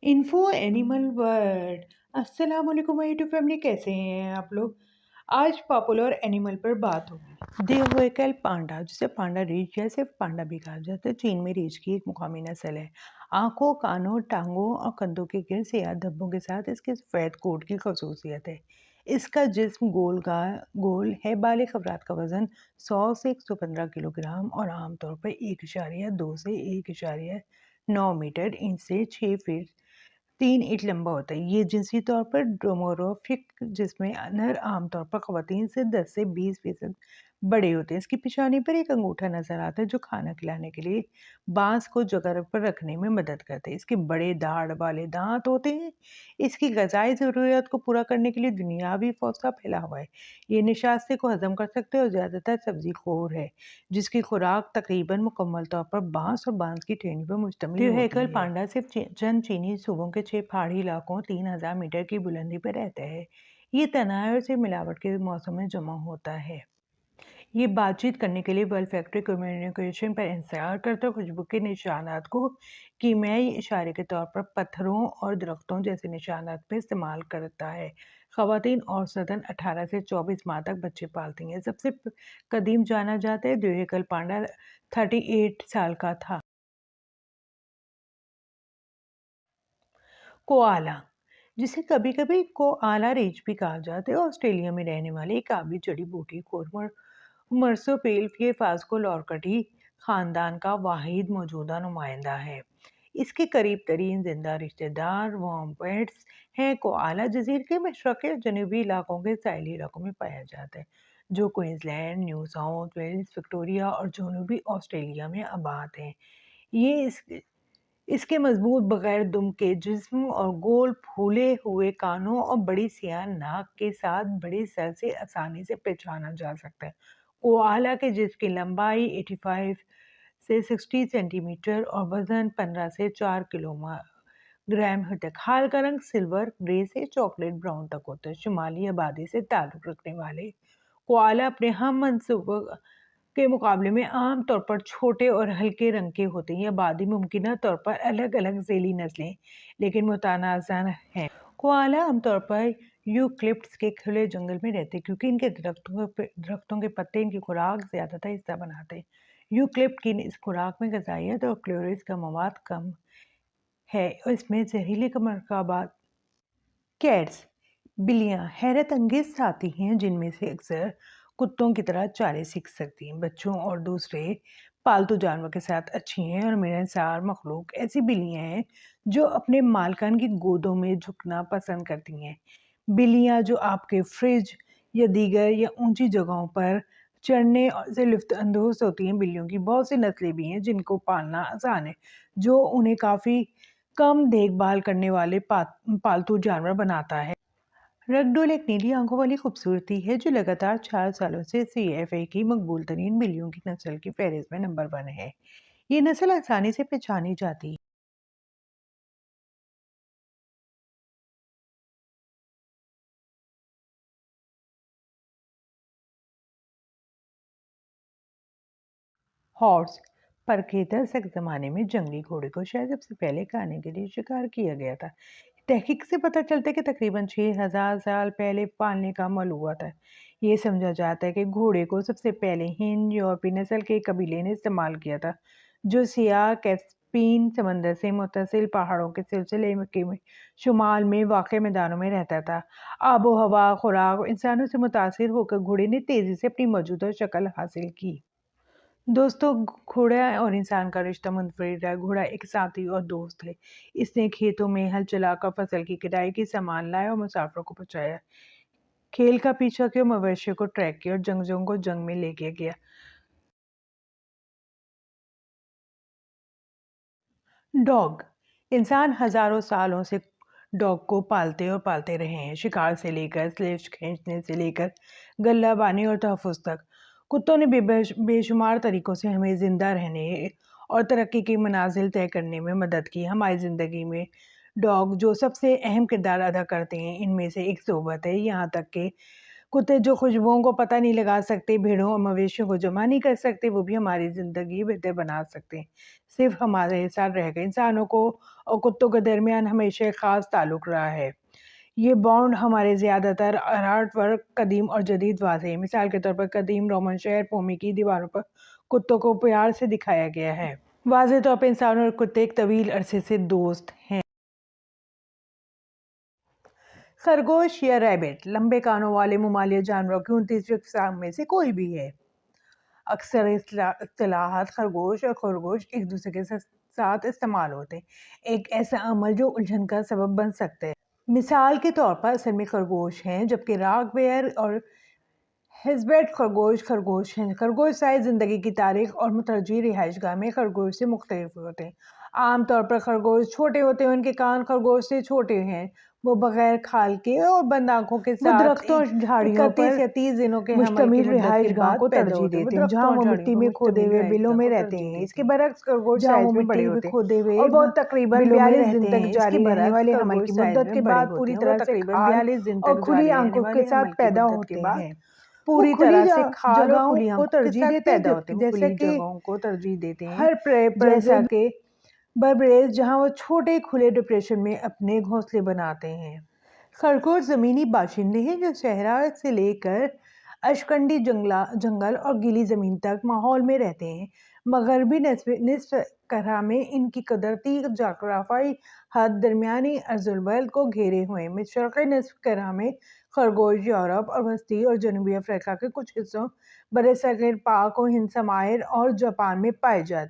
Info animal world. अस्सलाम वालेकुम my YouTube family, कैसे हैं आप लोग। आज पॉपुलर एनिमल पर बात होगी। देवकल पांडा, जिसे पांडा रीछ या सिर्फ पांडा भी कहा जाता है, चीन में रीछ की एक मुकामी नस्ल है। आंखों, कानों, टांगों और कंधों के गिर से या धब्बों के साथ इसके सफेद कोट की खसूसियत है। इसका जिस्म गोल है। बालिग अफराद का वजन 100 से 115 किलोग्राम और आमतौर पर 1.2 से 1.9 मीटर, इंच से 6 फीट 3 इंच लंबा होता है। ये जिनसी तौर पर ड्रोमोरोफिक, जिसमें नर आमतौर पर खवातीन से 10 से 20% बड़े होते हैं। इसकी पेशानी पर एक अंगूठा नजर आता है जो खाना खिलाने के लिए बांस को जगह पर रखने में मदद करते हैं। इसके बड़े दाढ़ वाले दांत होते हैं। इसकी ग़िज़ाई ज़रूरियात को पूरा करने के लिए दुनियावी फौसला फैला हुआ है। ये निशास्ते को हजम कर सकते हैं और ज़्यादातर सब्जी खोर है, जिसकी खुराक तकरीबन मुकम्मल तौर पर बांस और बांस की टहनी पर मुश्तमिल होती है। देवहैकल पांडा सिर्फ चंद चीनी सूबों के 6 पहाड़ी इलाकों 3000 मीटर की बुलंदी पर रहता है। ये तनाव से मिलावट के मौसम में जमा होता है। ये बातचीत करने के लिए वल्फैक्टरी कम्युनिकेशन पर इंतजार करता है। खुशबू के निशानात को कीमियाई इशारे के तौर पर पत्थरों और दरख्तों जैसे निशानात पर इस्तेमाल करता है। खवातीन औसतन 18 से 24 माह तक बच्चे पालती हैं। सबसे कदीम जाना जाता है देवहैकल पांडा 38 साल का था। कोआला, जिसे कभी कभी कोआला रीछ भी कहा जाता है, ऑस्ट्रेलिया में रहने वाली एक आबी जड़ी बूटी मर्सोपेल्फिए फास्कोलॉर्कटी खानदान का वाहिद मौजूदा नुमाइंदा है। इसके करीब तरीन जिंदा रिश्तेदार वॉम्बेट्स हैं। कोआला जजीरे के मशरक़ी और जनूबी इलाकों के साहिली इलाकों में पाया जाता है, जो Queensland, New South Wales, Victoria और जनूबी ऑस्ट्रेलिया में आबाद हैं। ये इसके मजबूत बगैर दुम के जिस्म और गोल फूले हुए कानों और बड़ी सियाह नाक के साथ बड़े सर से आसानी से पहचाना जा सकता है। कोआला के जिस्म की लंबाई 85 से 60 सेंटीमीटर और वजन 15 से 4 किलोग्राम होता है। खाल का रंग सिल्वर ग्रे से चॉकलेट ब्राउन तक होता है। शुमाली आबादी से ताल्लुक रखने वाले कोआला अपने हम मंसूबों के मुकाबले में आम तौर पर छोटे और हल्के रंग के होते हैं। ये आबादी मुमकिन तौर पर अलग अलग झेली नस्लें, लेकिन मुतनाज़ा हैं। कोआला आमतौर पर यूकलिप्टस के खुले जंगल में रहते हैं, क्योंकि इनके दरख्तों के पत्ते इनकी खुराक ज़्यादातर हिस्सा बनाते हैं। यूकलिप्ट की इस खुराक में ग़िज़ाइयत और कैलोरीज का मवाद कम है और इसमें जहरीले मरकबात। कैट्स, बिल्लियाँ हैरत अंगेज साथी हैं, जिनमें से अक्सर कुत्तों की तरह चालें सीख सकती हैं। बच्चों और दूसरे पालतू जानवर के साथ अच्छी हैं और मिलनसार मखलूक ऐसी बिल्लियाँ हैं जो अपने मालिकान की गोदों में झुकना पसंद करती हैं। बिल्लियाँ जो आपके फ्रिज या दीगर या ऊंची जगहों पर चढ़ने से लुत्फ अंदोज होती हैं। बिल्लियों की बहुत सी नस्लें भी हैं जिनको पालना आसान है, जो उन्हें काफ़ी कम देखभाल करने वाले पालतू जानवर बनाता है। रगडोल एक नीली आंखों वाली खूबसूरती है जो लगातार 4 सालों से CFA की मकबूल तरीन बिल्लियों की नस्ल की फहरिस्त में नंबर 1 है। ये नस्ल आसानी से पहचानी जाती है। हॉर्स, परखेतर तक जमाने में जंगली घोड़े को शायद सबसे पहले खाने के लिए शिकार किया गया था। तहकीक से पता चलता है कि तकरीबन 6000 साल पहले पालने का अमल हुआ था। ये समझा जाता है कि घोड़े को सबसे पहले हिंद यूरोपीय नस्ल के कबीले ने इस्तेमाल किया था, जो सियाह कैस्पियन समंदर से मुत्तसिल पहाड़ों के सिलसिले के शुमाल में वाक़ मैदानों में रहता था। आबो हवा, खुराक और इंसानों से मुतासिर होकर घोड़े ने तेज़ी से अपनी मौजूदा शक्ल हासिल की। दोस्तों, घोड़ा और इंसान का रिश्ता मुनफरिद है। घोड़ा एक साथी और दोस्त है। इसने खेतों में हल चलाकर फसल की कटाई की, सामान लाया और मुसाफिरों को पहुंचाया, खेल का पीछा किया, मवेशियों को ट्रैक किया और जंगजों को जंग में लेके गया। डॉग, इंसान हजारों सालों से डॉग को पालते रहे हैं, शिकार से लेकर स्लेज खींचने से लेकर गल्लाबानी और तहफ़्फ़ुज़ तक। कुत्तों ने बेशुमार तरीकों से हमें ज़िंदा रहने और तरक्की की मनाजिल तय करने में मदद की। हमारी ज़िंदगी में डॉग जो सबसे अहम किरदार अदा करते हैं, इनमें से एक सोबत है। यहाँ तक कि کتے جو خوشبوؤں کو پتہ نہیں لگا سکتے، بھیڑوں اور مویشیوں کو جمع نہیں کر سکتے، وہ بھی ہماری زندگی بہتر بنا سکتے ہیں، صرف ہمارے ساتھ رہ گئے۔ انسانوں کو اور کتوں کے درمیان ہمیشہ ایک خاص تعلق رہا ہے۔ یہ بانڈ ہمارے زیادہ تر آرٹ ورک قدیم اور جدید واضح ہے۔ مثال کے طور پر قدیم رومن شہر پومی کی دیواروں پر کتوں کو پیار سے دکھایا گیا ہے۔ واضح طور پر انسانوں اور کتے ایک طویل عرصے سے دوست ہیں۔ خرگوش یا ریبٹ لمبے کانوں والے ممالیہ جانوروں کی 29 اقسام میں سے کوئی بھی ہے۔ اکثر اصطلاحات خرگوش اور خرگوش ایک دوسرے کے ساتھ استعمال ہوتے ہیں، ایک ایسا عمل جو الجھن کا سبب بن سکتا ہے۔ مثال کے طور پر اصل میں خرگوش ہیں، جبکہ راک بیئر اور ہیزبیٹ خرگوش ہیں۔ خرگوش شاید زندگی کی تاریخ اور مترجح رہائش گاہ میں خرگوش سے مختلف ہوتے ہیں۔ عام طور پر خرگوش چھوٹے ہوتے ہیں، ان کے کان خرگوش سے چھوٹے ہیں، وہ بغیر کھال کے اور بند آنکھوں کے ساتھ درختوں اور جھاڑیوں پر 30 دنوں کے مشتمل رہائش گاہ کو ترجیح دیتے ہیں، جہاں وہ مٹی میں کھودے ہوئے بلوں میں رہتے ہیں۔ اس کے برعکس خرگوش سائز میں بڑے ہوتے ہیں اور وہ تقریباً 42 دن تک جاری رہنے والے حمل کی مدت کے بعد پوری طرح سے کھال اور کھلی آنکھوں کے ساتھ پیدا ہوتے ہیں۔ پوری طرح سے کھال اور کھلی آنکھوں کے ساتھ پیدا ہوتے ہیں، جیسا کہ کو ترجیح دیتے ہیں، جیسا کہ بربریز، جہاں وہ چھوٹے کھلے ڈپریشن میں اپنے گھونسلے بناتے ہیں۔ خرگوش زمینی باشندے ہیں جو صحرا سے لے کر اشکنڈی جنگل اور گیلی زمین تک ماحول میں رہتے ہیں۔ مغربی نصف کرہ میں ان کی قدرتی جغرافیائی حد درمیانی عرض البلد کو گھیرے ہوئے ہیں۔ مشرقی نصف کرہ میں خرگوش یورپ اور وسطی اور جنوبی افریقہ کے کچھ حصوں، برصغیر پاک و ہند سمایر اور جاپان میں پائے جاتے ہیں۔